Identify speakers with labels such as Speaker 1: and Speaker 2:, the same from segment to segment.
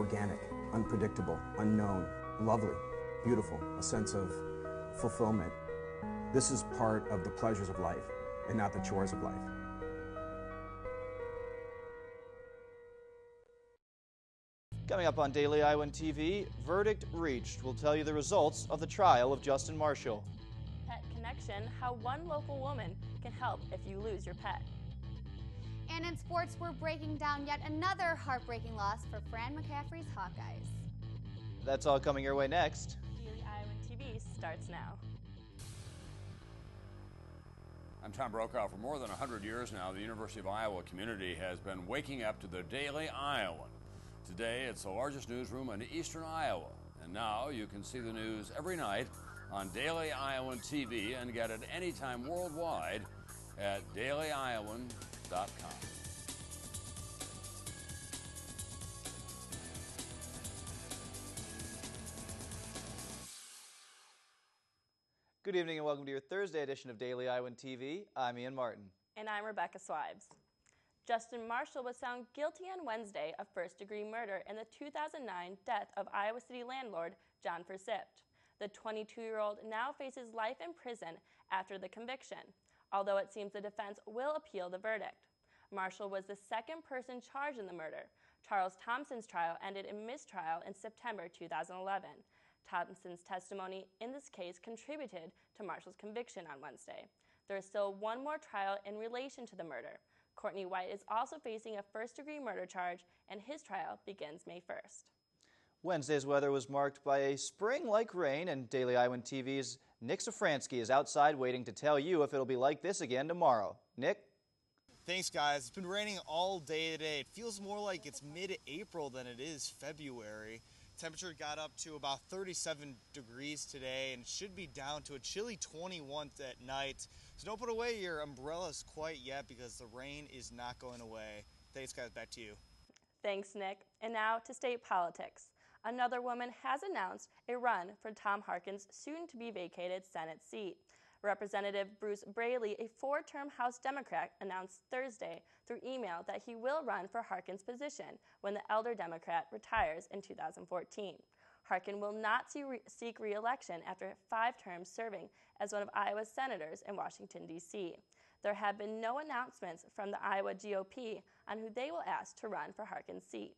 Speaker 1: organic, unpredictable, unknown, lovely, beautiful, a sense of fulfillment. This is part of the pleasures of life and not the chores of life.
Speaker 2: Coming up on Daily Iowan TV, verdict reached. We'll tell you the results of the trial of Justin Marshall.
Speaker 3: Pet Connection, how one local woman can help if you lose your pet.
Speaker 4: And in sports, we're breaking down yet another heartbreaking loss for Fran McCaffrey's Hawkeyes.
Speaker 2: That's all coming your way next.
Speaker 3: Daily Iowan TV starts now.
Speaker 5: I'm Tom Brokaw. For more than 100 years now, the University of Iowa community has been waking up to the Daily Iowan. Today, it's the largest newsroom in eastern Iowa. And now you can see the news every night on Daily Iowan TV and get it anytime worldwide at dailyiowan.com.
Speaker 2: Good evening and welcome to your Thursday edition of Daily Iowan TV. I'm Ian Martin.
Speaker 3: And I'm Rebecca Swibes. Justin Marshall was found guilty on Wednesday of first-degree murder in the 2009 death of Iowa City landlord John Forsyth. The 22-year-old now faces life in prison after the conviction, although it seems the defense will appeal the verdict. Marshall was the second person charged in the murder. Charles Thompson's trial ended in mistrial in September 2011. Thompson's testimony in this case contributed to Marshall's conviction on Wednesday. There is still one more trial in relation to the murder. Courtney White is also facing a first-degree murder charge, and his trial begins May 1st.
Speaker 2: Wednesday's weather was marked by a spring-like rain, and Daily Iowan TV's Nick Safransky is outside waiting to tell you if it'll be like this again tomorrow. Nick?
Speaker 6: Thanks, guys. It's been raining all day today. It feels more like it's mid-April than it is February. Temperature got up to about 37 degrees today and should be down to a chilly 21 at night. So don't put away your umbrellas quite yet because the rain is not going away. Thanks, guys. Back to you.
Speaker 3: Thanks, Nick. And now to state politics. Another woman has announced a run for Tom Harkin's soon-to-be vacated Senate seat. Representative Bruce Braley, a four-term House Democrat, announced Thursday through email that he will run for Harkin's position when the elder Democrat retires in 2014. Harkin will not seek re-election after 5 terms serving as one of Iowa's senators in Washington, D.C. There have been no announcements from the Iowa GOP on who they will ask to run for Harkin's seat.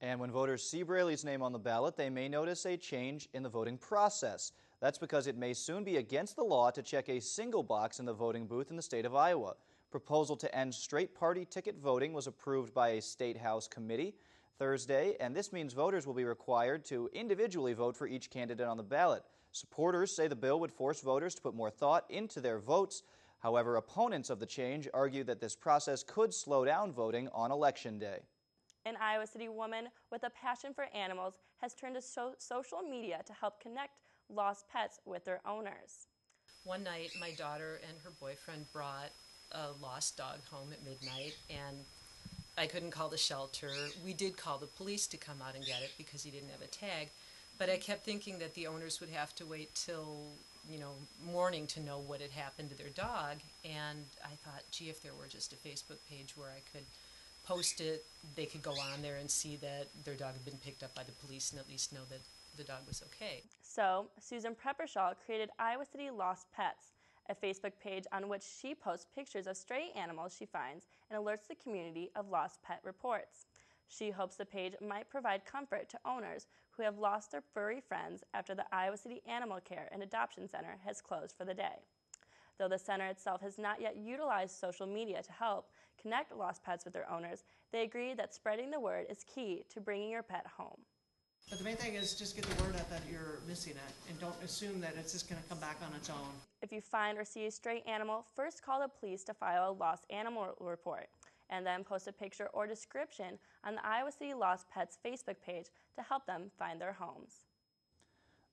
Speaker 2: And when voters see Braley's name on the ballot, they may notice a change in the voting process. That's because it may soon be against the law to check a single box in the voting booth in the state of Iowa. Proposal to end straight party ticket voting was approved by a state house committee Thursday, and this means voters will be required to individually vote for each candidate on the ballot. Supporters say the bill would force voters to put more thought into their votes. However, opponents of the change argue that this process could slow down voting on Election Day.
Speaker 3: An Iowa City woman with a passion for animals has turned to social media to help connect lost pets with their owners.
Speaker 7: One night, my daughter and her boyfriend brought a lost dog home at midnight, and I couldn't call the shelter. We did call the police to come out and get it because he didn't have a tag, but I kept thinking that the owners would have to wait till, morning to know what had happened to their dog, and I thought, gee, if there were just a Facebook page where I could post it, they could go on there and see that their dog had been picked up by the police and at least know that the dog was okay.
Speaker 3: So, Susan Preppershaw created Iowa City Lost Pets, a Facebook page on which she posts pictures of stray animals she finds and alerts the community of lost pet reports. She hopes the page might provide comfort to owners who have lost their furry friends after the Iowa City Animal Care and Adoption Center has closed for the day. Though the center itself has not yet utilized social media to help connect lost pets with their owners, they agree that spreading the word is key to bringing your pet home.
Speaker 8: But the main thing is just get the word out that you're missing it and don't assume that it's just going to come back on its own.
Speaker 3: If you find or see a stray animal, first call the police to file a lost animal report and then post a picture or description on the Iowa City Lost Pets Facebook page to help them find their homes.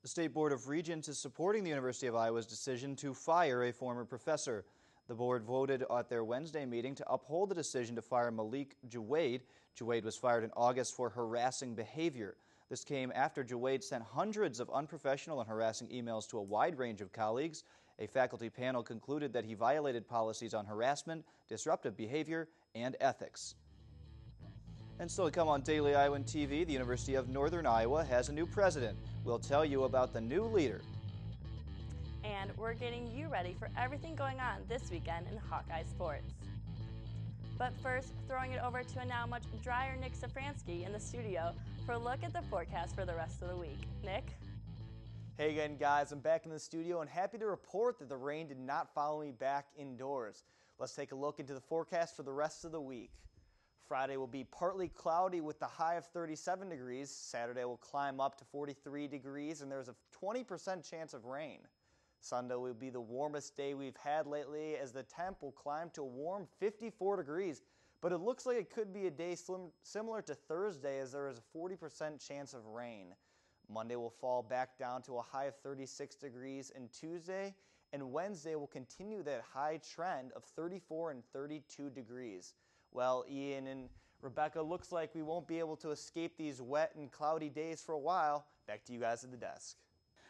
Speaker 2: The State Board of Regents is supporting the University of Iowa's decision to fire a former professor. The board voted at their Wednesday meeting to uphold the decision to fire Malik Jawade. Jawade was fired in August for harassing behavior. This came after Jawade sent hundreds of unprofessional and harassing emails to a wide range of colleagues. A faculty panel concluded that he violated policies on harassment, disruptive behavior, and ethics. And still to come on Daily Iowan TV, the University of Northern Iowa has a new president. We'll tell you about the new leader.
Speaker 3: And we're getting you ready for everything going on this weekend in Hawkeye sports. But first, throwing it over to a now much drier Nick Safransky in the studio for a look at the forecast for the rest of the week. Nick?
Speaker 9: Hey again, guys, I'm back in the studio and happy to report that the rain did not follow me back indoors. Let's take a look into the forecast for the rest of the week. Friday will be partly cloudy with the high of 37 degrees. Saturday will climb up to 43 degrees and there's a 20% chance of rain. Sunday will be the warmest day we've had lately as the temp will climb to a warm 54 degrees. But it looks like it could be a day similar to Thursday as there is a 40% chance of rain. Monday will fall back down to a high of 36 degrees and Tuesday and Wednesday will continue that high trend of 34 and 32 degrees. Well, Ian and Rebecca, looks like we won't be able to escape these wet and cloudy days for a while. Back to you guys at the desk.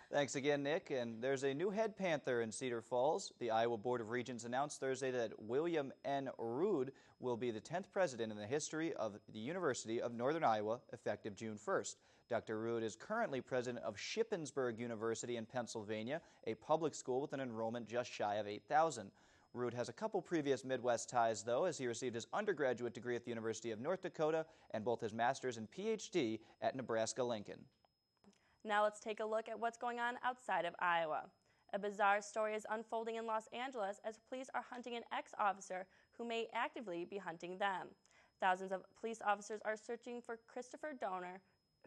Speaker 2: Thanks again, Nick. And there's a new head panther in Cedar Falls. The Iowa Board of Regents announced Thursday that William N. Rood will be the 10th president in the history of the University of Northern Iowa, effective June 1st. Dr. Rood is currently president of Shippensburg University in Pennsylvania, a public school with an enrollment just shy of 8,000. Rood has a couple previous Midwest ties, though, as he received his undergraduate degree at the University of North Dakota and both his master's and PhD at Nebraska-Lincoln.
Speaker 3: Now let's take a look at what's going on outside of Iowa. A bizarre story is unfolding in Los Angeles as police are hunting an ex-officer who may actively be hunting them. Thousands of police officers are searching for Christopher Donner,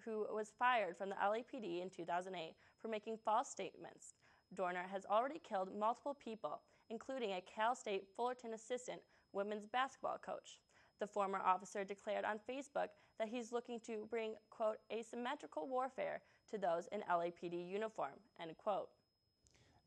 Speaker 3: who was fired from the LAPD in 2008 for making false statements. Dorner has already killed multiple people, including a Cal State Fullerton assistant women's basketball coach. The former officer declared on Facebook that he's looking to bring, quote, asymmetrical warfare to those in LAPD uniform, end quote.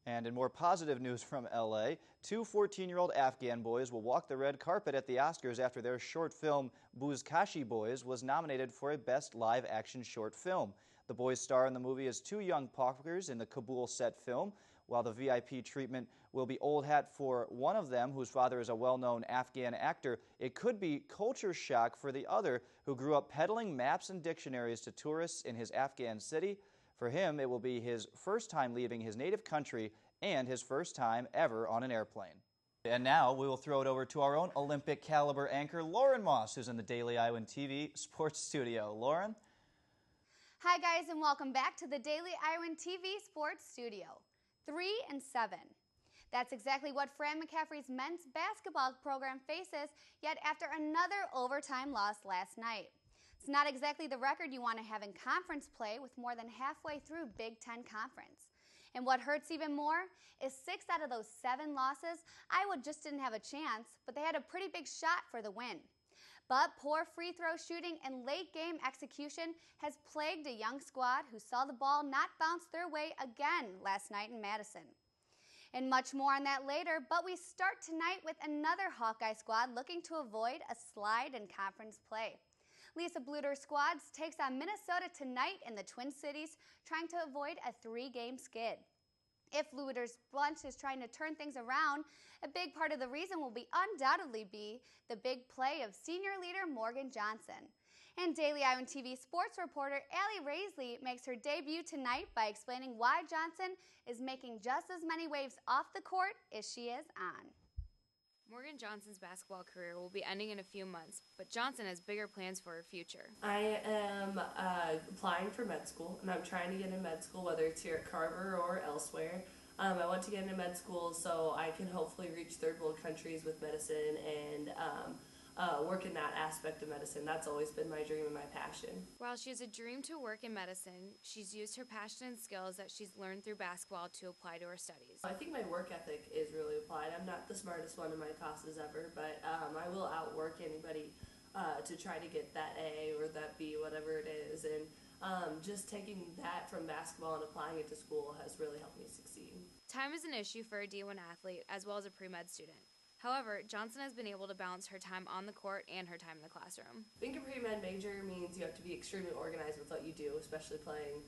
Speaker 2: And in more positive news from LA, two 14-year-old Afghan boys will walk the red carpet at the Oscars after their short film Buzkashi Boys was nominated for a Best Live Action Short Film. The boys star in the movie as two young paupers in the Kabul set film, while the VIP treatment will be old hat for one of them, whose father is a well-known Afghan actor. It could be culture shock for the other, who grew up peddling maps and dictionaries to tourists in his Afghan city. For him, it will be his first time leaving his native country and his first time ever on an airplane. And now we will throw it over to our own Olympic caliber anchor, Lauren Moss, who's in the Daily Iowan TV sports studio. Lauren?
Speaker 4: Hi guys, and welcome back to the Daily Iowan TV Sports Studio. 3-7. That's exactly what Fran McCaffrey's men's basketball program faces, yet after another overtime loss last night. It's not exactly the record you want to have in conference play with more than halfway through Big Ten Conference. And what hurts even more is 6 out of those 7 losses, Iowa just didn't have a chance, but they had a pretty big shot for the win. But poor free throw shooting and late game execution has plagued a young squad who saw the ball not bounce their way again last night in Madison. And much more on that later, but we start tonight with another Hawkeye squad looking to avoid a slide in conference play. Lisa Bluter's squad takes on Minnesota tonight in the Twin Cities, trying to avoid a 3-game skid. If Bluter's bunch is trying to turn things around, a big part of the reason will undoubtedly be the big play of senior leader Morgan Johnson. And Daily Iowan TV sports reporter Allie Raisley makes her debut tonight by explaining why Johnson is making just as many waves off the court as she is on.
Speaker 10: Morgan Johnson's basketball career will be ending in a few months, but Johnson has bigger plans for her future.
Speaker 11: I am applying for med school, and I'm trying to get into med school, whether it's here at Carver or elsewhere. I want to get into med school so I can hopefully reach third world countries with medicine and work in that aspect of medicine. That's always been my dream and my passion.
Speaker 10: While she has a dream to work in medicine, she's used her passion and skills that she's learned through basketball to apply to her studies.
Speaker 11: I think my work ethic is really applied. I'm not the smartest one in my classes ever, but I will outwork anybody to try to get that A or that B, whatever it is. And just taking that from basketball and applying it to school has really helped me succeed.
Speaker 10: Time is an issue for a D1 athlete as well as a pre-med student. However, Johnson has been able to balance her time on the court and her time in the classroom.
Speaker 11: Being a pre-med major means you have to be extremely organized with what you do, especially playing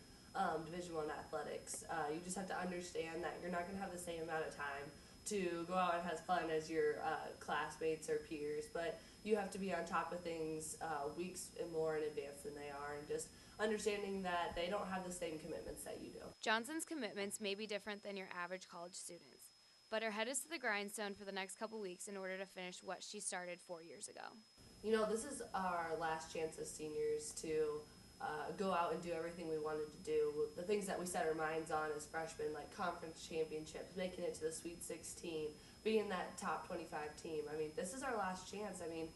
Speaker 11: Division I athletics. You just have to understand that you're not going to have the same amount of time to go out and have fun as your classmates or peers, but you have to be on top of things weeks and more in advance than they are, and just understanding that they don't have the same commitments that you do.
Speaker 10: Johnson's commitments may be different than your average college student's, but her head is to the grindstone for the next couple weeks in order to finish what she started 4 years ago.
Speaker 11: You know, this is our last chance as seniors to go out and do everything we wanted to do. The things that we set our minds on as freshmen, like conference championships, making it to the Sweet 16, being that top 25 team. I mean, this is our last chance. I mean,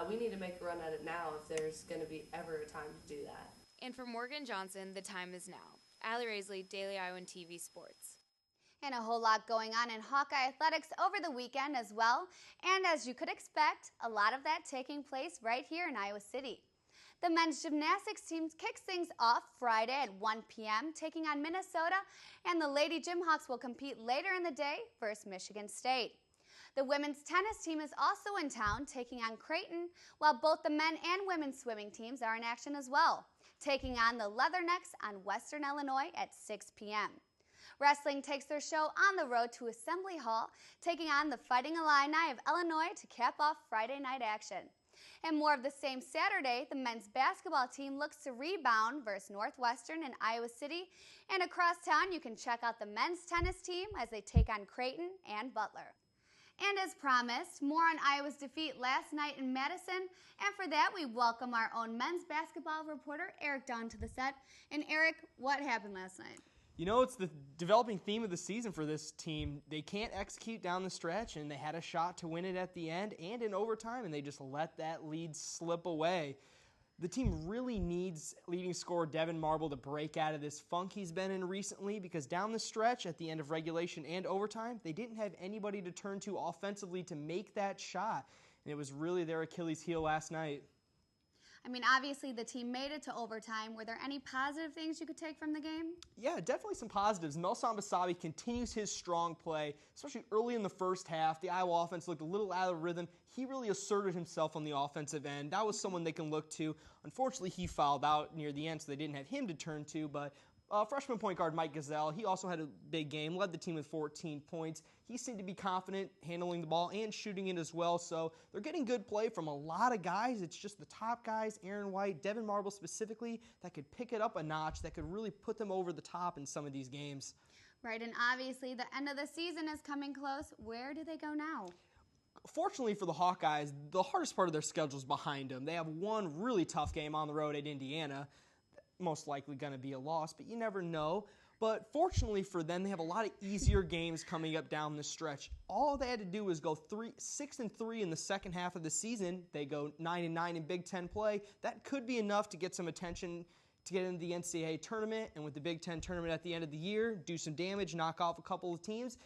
Speaker 11: we need to make a run at it now if there's going to be ever a time to do that.
Speaker 10: And for Morgan Johnson, the time is now. Allie Raisley, Daily Iowan TV Sports.
Speaker 4: And a whole lot going on in Hawkeye athletics over the weekend as well. And as you could expect, a lot of that taking place right here in Iowa City. The men's gymnastics team kicks things off Friday at 1 p.m., taking on Minnesota, and the Lady Gymhawks will compete later in the day versus Michigan State. The women's tennis team is also in town, taking on Creighton, while both the men and women's swimming teams are in action as well, taking on the Leathernecks on Western Illinois at 6 p.m. Wrestling takes their show on the road to Assembly Hall, taking on the Fighting Illini of Illinois to cap off Friday night action. And more of the same Saturday, the men's basketball team looks to rebound versus Northwestern in Iowa City. And across town, you can check out the men's tennis team as they take on Creighton and Butler. And as promised, more on Iowa's defeat last night in Madison. And for that, we welcome our own men's basketball reporter, Eric, down to the set. And Eric, what happened last night?
Speaker 12: You know, it's the developing theme of the season for this team. They can't execute down the stretch, and they had a shot to win it at the end and in overtime, and they just let that lead slip away. The team really needs leading scorer Devin Marble to break out of this funk he's been in recently, because down the stretch at the end of regulation and overtime, they didn't have anybody to turn to offensively to make that shot, and it was really their Achilles heel last night.
Speaker 4: I mean, obviously the team made it to overtime. Were there any positive things you could take from the game?
Speaker 12: Yeah, definitely some positives. Melsan Basabi continues his strong play, especially early in the first half. The Iowa offense looked a little out of rhythm. He really asserted himself on the offensive end. That was someone they can look to. Unfortunately, he fouled out near the end, so they didn't have him to turn to, but freshman point guard Mike Gazelle, he also had a big game, led the team with 14 points. He seemed to be confident handling the ball and shooting it as well, so they're getting good play from a lot of guys. It's just the top guys, Aaron White, Devin Marble specifically, that could pick it up a notch, that could really put them over the top in some of these games.
Speaker 4: Right, and obviously the end of the season is coming close. Where do they go now?
Speaker 12: Fortunately for the Hawkeyes, the hardest part of their schedule is behind them. They have one really tough game on the road at Indiana. Most likely going to be a loss, but you never know. But fortunately for them, they have a lot of easier games coming up down the stretch. All they had to do was go 6-3 in the second half of the season. They go 9-9 in Big Ten play. That could be enough to get some attention to get into the NCAA tournament, and with the Big Ten tournament at the end of the year, do some damage, knock off a couple of teams.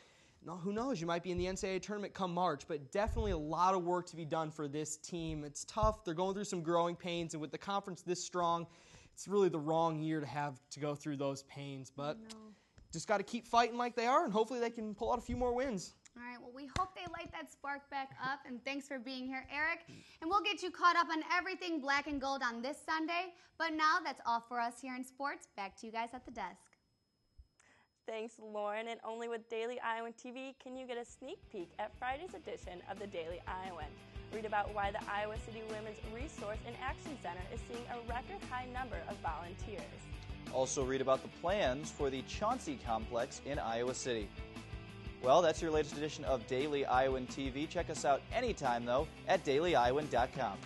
Speaker 12: Now, who knows? You might be in the NCAA tournament come March, but definitely a lot of work to be done for this team. It's tough. They're going through some growing pains, and with the conference this strong, it's really the wrong year to have to go through those pains, but just got to keep fighting like they are, and hopefully they can pull out a few more wins.
Speaker 4: All right, well, we hope they light that spark back up, and thanks for being here, Eric. And we'll get you caught up on everything black and gold on this Sunday, but now that's all for us here in sports. Back to you guys at the desk.
Speaker 3: Thanks, Lauren. And only with Daily Iowan TV can you get a sneak peek at Friday's edition of the Daily Iowan. Read about why the Iowa City Women's Resource and Action Center is seeing a record high number of volunteers.
Speaker 2: Also read about the plans for the Chauncey Complex in Iowa City. Well, that's your latest edition of Daily Iowan TV. Check us out anytime, though, at dailyiowan.com.